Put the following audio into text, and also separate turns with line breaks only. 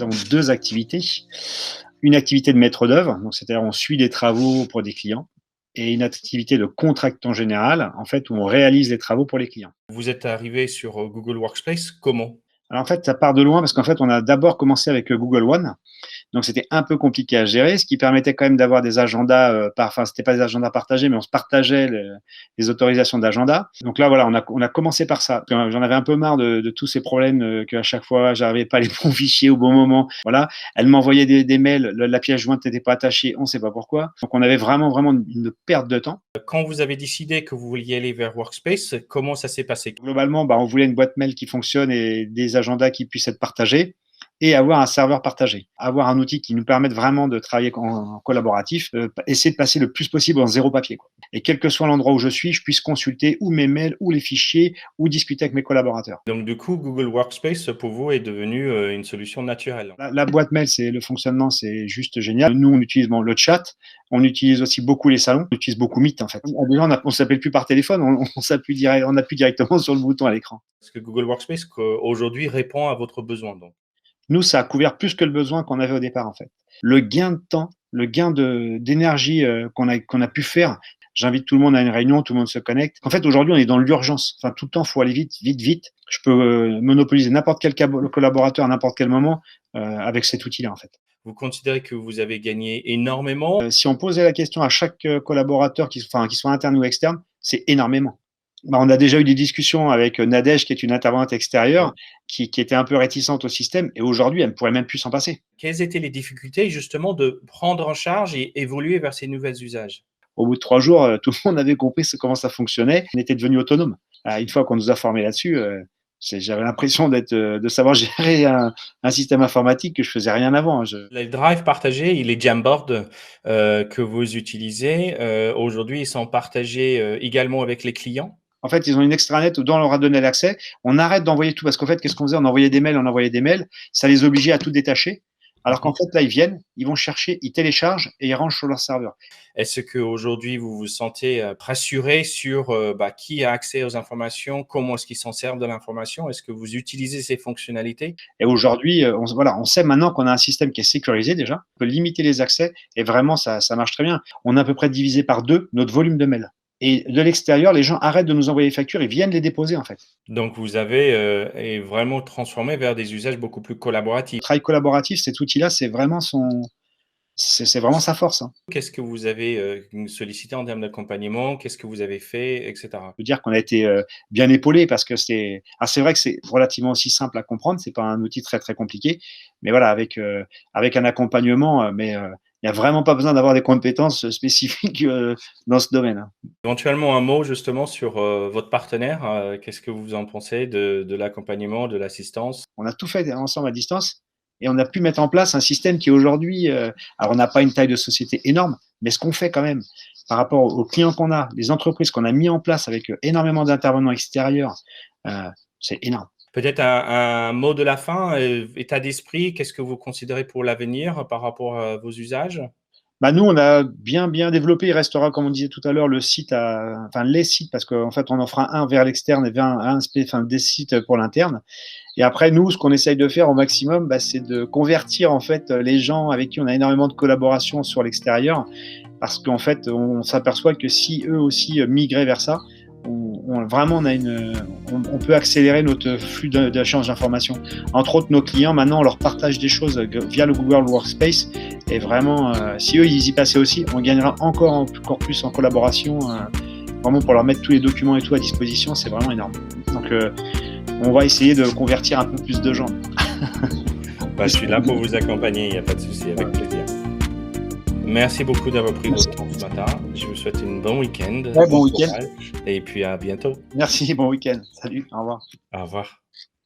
nous avons 2 activités. Une activité de maître d'œuvre, donc c'est-à-dire on suit des travaux pour des clients et une activité de contractant général, en fait, où on réalise les travaux pour les clients.
Vous êtes arrivé sur, Google Workspace comment?
Alors en fait, ça part de loin parce qu'en fait, on a d'abord commencé avec, Google One. Donc c'était un peu compliqué à gérer, ce qui permettait quand même d'avoir des agendas, enfin c'était pas des agendas partagés, mais on se partageait les autorisations d'agenda. Donc là voilà, on a commencé par ça. J'en avais un peu marre de tous ces problèmes, qu'à chaque fois j'arrivais pas les bons fichiers au bon moment. Voilà, elle m'envoyait des mails, la pièce jointe n'était pas attachée, on ne sait pas pourquoi. Donc on avait vraiment une perte de temps.
Quand vous avez décidé que vous vouliez aller vers Workspace, comment ça s'est passé?
Globalement, bah, on voulait une boîte mail qui fonctionne et des agendas qui puissent être partagés et avoir un serveur partagé. Avoir un outil qui nous permette vraiment de travailler en collaboratif, essayer de passer le plus possible en zéro papier, quoi. Et quel que soit l'endroit où je suis, je puisse consulter ou mes mails ou les fichiers ou discuter avec mes collaborateurs.
Donc du coup, Google Workspace pour vous est devenu, une solution naturelle?
La boîte mail, c'est le fonctionnement, c'est juste génial. Nous, on utilise bon, le chat, on utilise aussi beaucoup les salons, on utilise beaucoup Meet en fait. Déjà, on s'appelle plus par téléphone, on s'appuie on appuie directement sur le bouton à l'écran.
Est-ce que Google Workspace aujourd'hui répond à votre besoin donc?
Nous, ça a couvert plus que le besoin qu'on avait au départ, en fait. Le gain de temps, le gain d'énergie qu'on a pu faire. J'invite tout le monde à une réunion, tout le monde se connecte. En fait, aujourd'hui, on est dans l'urgence. Enfin, tout le temps, il faut aller vite, vite, vite. Je peux monopoliser n'importe quel collaborateur à n'importe quel moment avec cet outil-là, en fait.
Vous considérez que vous avez gagné énormément?
Si on posait la question à chaque collaborateur, qui soit interne ou externe, c'est énormément. Bah, on a déjà eu des discussions avec Nadège, qui est une intervenante extérieure, qui était un peu réticente au système, et aujourd'hui, elle ne pourrait même plus s'en passer.
Quelles étaient les difficultés justement de prendre en charge et évoluer vers ces nouveaux usages?
Au bout de 3 jours, tout le monde avait compris comment ça fonctionnait. On était devenu autonome. Une fois qu'on nous a formés là-dessus, j'avais l'impression de savoir gérer un système informatique que je faisais rien avant.
Les drives partagés et les Jamboard, que vous utilisez, aujourd'hui, ils sont partagés, également avec les clients?
En fait, ils ont une extranet où, dont on leur a donné l'accès. On arrête d'envoyer tout parce qu'en fait, qu'est-ce qu'on faisait? On envoyait des mails, on envoyait des mails. Ça les obligeait à tout détacher. Alors qu'en fait, là, ils viennent, ils vont chercher, ils téléchargent et ils rangent sur leur serveur.
Est-ce qu'aujourd'hui, vous vous sentez, rassuré sur, qui a accès aux informations? Comment est-ce qu'ils s'en servent de l'information? Est-ce que vous utilisez ces fonctionnalités?
Et aujourd'hui, voilà, on sait maintenant qu'on a un système qui est sécurisé déjà, on peut limiter les accès et vraiment, ça marche très bien. On a à peu près divisé par 2 notre volume de mails. Et de l'extérieur, les gens arrêtent de nous envoyer les factures et viennent les déposer, en fait.
Donc vous avez, et vraiment transformé vers des usages beaucoup plus
Le
collaboratifs.
travail collaboratif, cet outil-là, c'est vraiment sa force, hein.
Qu'est-ce que vous avez, sollicité en termes d'accompagnement? Qu'est-ce que vous avez fait et cetera?
Je peux dire qu'on a été bien épaulés parce que c'est vrai que c'est relativement aussi simple à comprendre, c'est pas un outil très très compliqué, mais voilà, avec un accompagnement, il n'y a vraiment pas besoin d'avoir des compétences spécifiques dans ce domaine, hein.
Éventuellement un mot justement sur, votre partenaire, qu'est-ce que vous en pensez de l'accompagnement, de l'assistance?
On a tout fait ensemble à distance et on a pu mettre en place un système qui aujourd'hui, alors on n'a pas une taille de société énorme, mais ce qu'on fait quand même par rapport aux clients qu'on a, les entreprises qu'on a mis en place avec énormément d'intervenants extérieurs, c'est énorme.
Peut-être un mot de la fin, état d'esprit, qu'est-ce que vous considérez pour l'avenir par rapport à vos usages?
Bah, nous, on a bien développé. Il restera, comme on disait tout à l'heure, enfin, les sites, parce qu'en fait, on en fera un vers l'externe et enfin, des sites pour l'interne. Et après, nous, ce qu'on essaye de faire au maximum, bah, c'est de convertir, en fait, les gens avec qui on a énormément de collaboration sur l'extérieur. Parce qu'en fait, on s'aperçoit que si eux aussi migraient vers ça, vraiment, on peut accélérer notre flux d'échange d'informations. Entre autres, nos clients, maintenant, on leur partage des choses via le Google Workspace. Et vraiment, si eux, ils y passaient aussi, on gagnera encore plus en collaboration. Vraiment, pour leur mettre tous les documents et tout à disposition, c'est vraiment énorme. Donc, on va essayer de convertir un peu plus de gens.
Bah, je suis là pour vous accompagner, il n'y a pas de souci, avec plaisir. Merci beaucoup d'avoir pris votre temps ce matin. Je vous souhaite un bon week-end.
Ouais, bon week-end.
Courage, et puis à bientôt.
Merci, bon week-end. Salut, au revoir.
Au revoir.